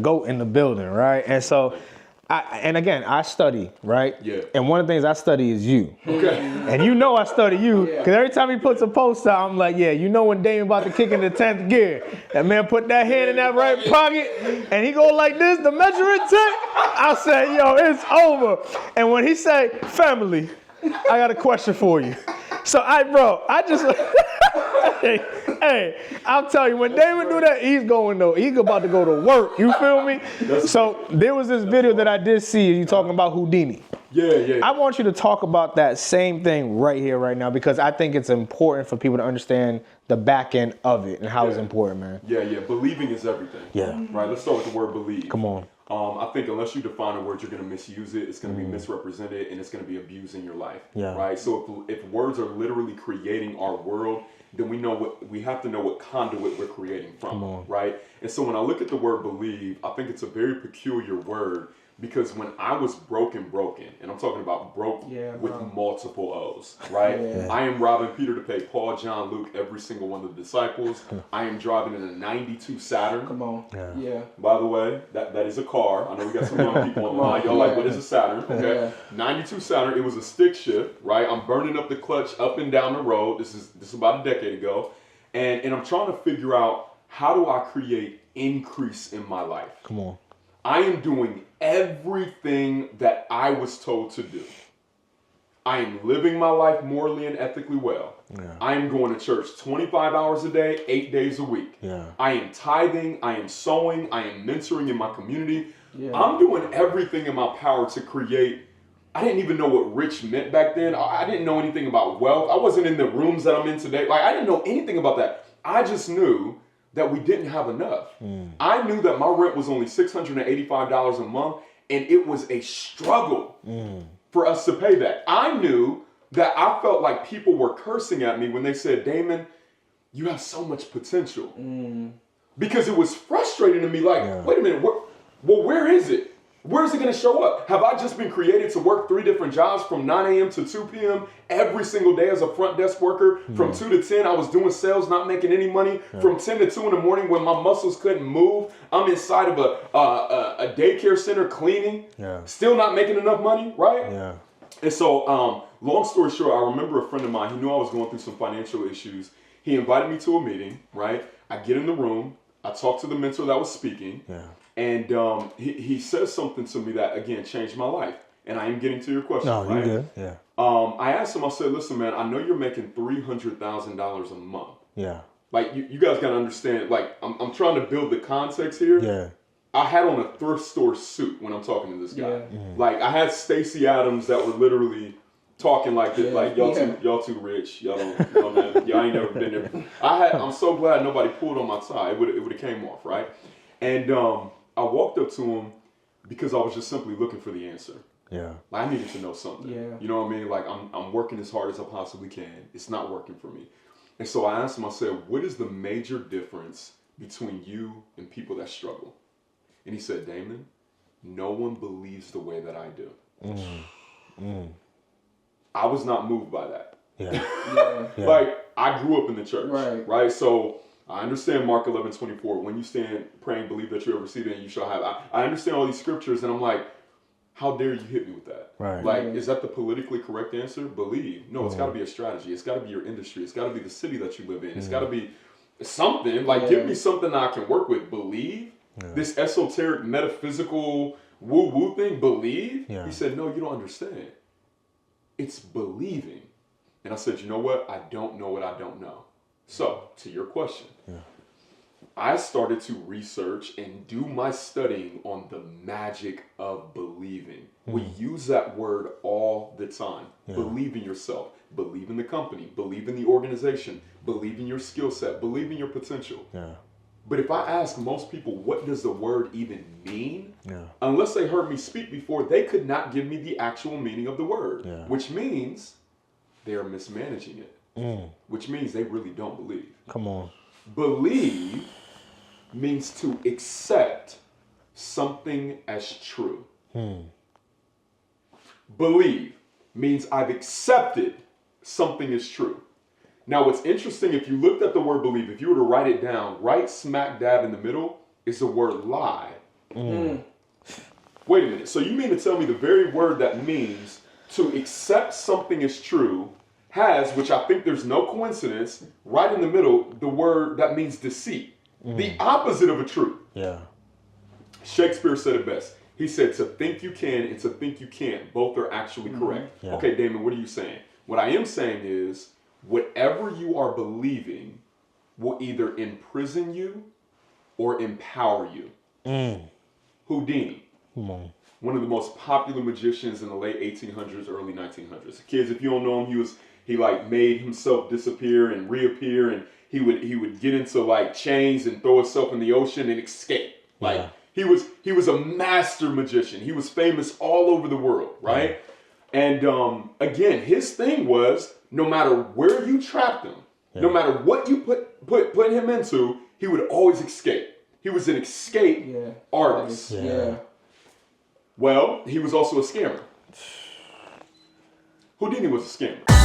GOAT in the building, right? And so, I study, right? Yeah. And one of the things I study is you. Okay. And you know I study you, because every time he puts a post out, I'm like, yeah, you know when Damon about to kick in the 10th gear, that man put that hand in that right pocket, and he go like this, the measuring tape, I say, yo, it's over. And when he say, family, I got a question for you. So I just, hey, I'll tell you, when Damon do that, he's about to go to work, you feel me? So there was this video that I did see, you talking about Houdini. Yeah. I want you to talk about that same thing right here, right now, because I think it's important for people to understand the back end of it and how it's important, man. Yeah. Believing is everything. Yeah. Right, let's start with the word believe. Come on. I think unless you define a word, you're going to misuse it. It's going to be misrepresented, and it's going to be abused in your life. Yeah. Right. So if words are literally creating our world, then we have to know what conduit we're creating from. Come on. Right. And so when I look at the word believe, I think it's a very peculiar word. Because when I was broken, and I'm talking about broke with multiple O's, right? Yeah. I am robbing Peter to pay Paul, John, Luke, every single one of the disciples. I am driving in a 92 Saturn. Come on. Yeah. By the way, that is a car. I know we got some young people on the line. Y'all like, what is a Saturn? Okay. 92 Saturn, it was a stick shift, right? I'm burning up the clutch up and down the road. This is about a decade ago. And I'm trying to figure out, how do I create increase in my life? Come on. I am doing everything that I was told to do. I am living my life morally and ethically well. Yeah. I am going to church 25 hours a day, 8 days a week. Yeah. I am tithing, I am sowing, I am mentoring in my community. Yeah. I'm doing everything in my power to create. I didn't even know what rich meant back then. I didn't know anything about wealth. I wasn't in the rooms that I'm in today. Like, I didn't know anything about that. I just knew that we didn't have enough. I knew that my rent was only $685 a month, and it was a struggle for us to pay that. I knew that I felt like people were cursing at me when they said, Damon, you have so much potential. Because it was frustrating to me, like, wait a minute, where is it? Where is it going to show up? Have I just been created to work 3 different jobs from 9 a.m. to 2 p.m. every single day as a front desk worker? From 2 to 10, I was doing sales, not making any money. From 10 to 2 in the morning when my muscles couldn't move, I'm inside of a daycare center cleaning, still not making enough money, right? Yeah. And so, long story short, I remember a friend of mine, he knew I was going through some financial issues. He invited me to a meeting, right? I get in the room, I talk to the mentor that was speaking. And he says something to me that, again, changed my life. And I am getting to your question, No, right? you're good. Yeah. I asked him, I said, listen, man, I know you're making $300,000 a month. Yeah. Like, you guys got to understand, like, I'm trying to build the context here. Yeah. I had on a thrift store suit when I'm talking to this guy. Yeah. Like, I had Stacey Adams that were literally talking like this, like, y'all too rich. Y'all don't, you know, man, y'all ain't never been there. I'm so glad nobody pulled on my tie. It would have came off, right? And I walked up to him because I was just simply looking for the answer. Yeah. Like, I needed to know something. Yeah. You know what I mean? Like, I'm working as hard as I possibly can. It's not working for me. And so I asked him, I said, what is the major difference between you and people that struggle? And he said, Damon, no one believes the way that I do. I was not moved by that. Yeah. Like, I grew up in the church. Right. So I understand Mark 11:24. When you stand praying, believe that you have received it and you shall have. I understand all these scriptures, and I'm like, how dare you hit me with that? Right. Like, is that the politically correct answer? Believe. No, it's got to be a strategy. It's got to be your industry. It's got to be the city that you live in. It's got to be something. Like, give me something that I can work with. Believe. This esoteric, metaphysical, woo-woo thing. Believe. He said, no, you don't understand. It's believing. And I said, you know what? I don't know what I don't know. So, to your question, I started to research and do my studying on the magic of believing. We use that word all the time. Believe in yourself. Believe in the company. Believe in the organization. Believe in your skill set. Believe in your potential. But if I ask most people, what does the word even mean? Unless they heard me speak before, they could not give me the actual meaning of the word, which means they are mismanaging it. Which means they really don't believe. Come on. Believe means to accept something as true. Believe means I've accepted something as true. Now, what's interesting, if you looked at the word believe, if you were to write it down, right smack dab in the middle is the word lie. Wait a minute. So you mean to tell me the very word that means to accept something is true has, which I think there's no coincidence, right in the middle, the word that means deceit. The opposite of a truth. Yeah. Shakespeare said it best. He said, to think you can and to think you can't, both are actually correct. Yeah. Okay, Damon, what are you saying? What I am saying is, whatever you are believing will either imprison you or empower you. Houdini, one of the most popular magicians in the late 1800s, early 1900s. Kids, if you don't know him, he like made himself disappear and reappear, and he would get into like chains and throw himself in the ocean and escape. Like he was a master magician. He was famous all over the world, right? And again, his thing was no matter where you trapped him, no matter what you put him into, he would always escape. He was an escape artist. Well, he was also a scammer. Houdini was a scammer.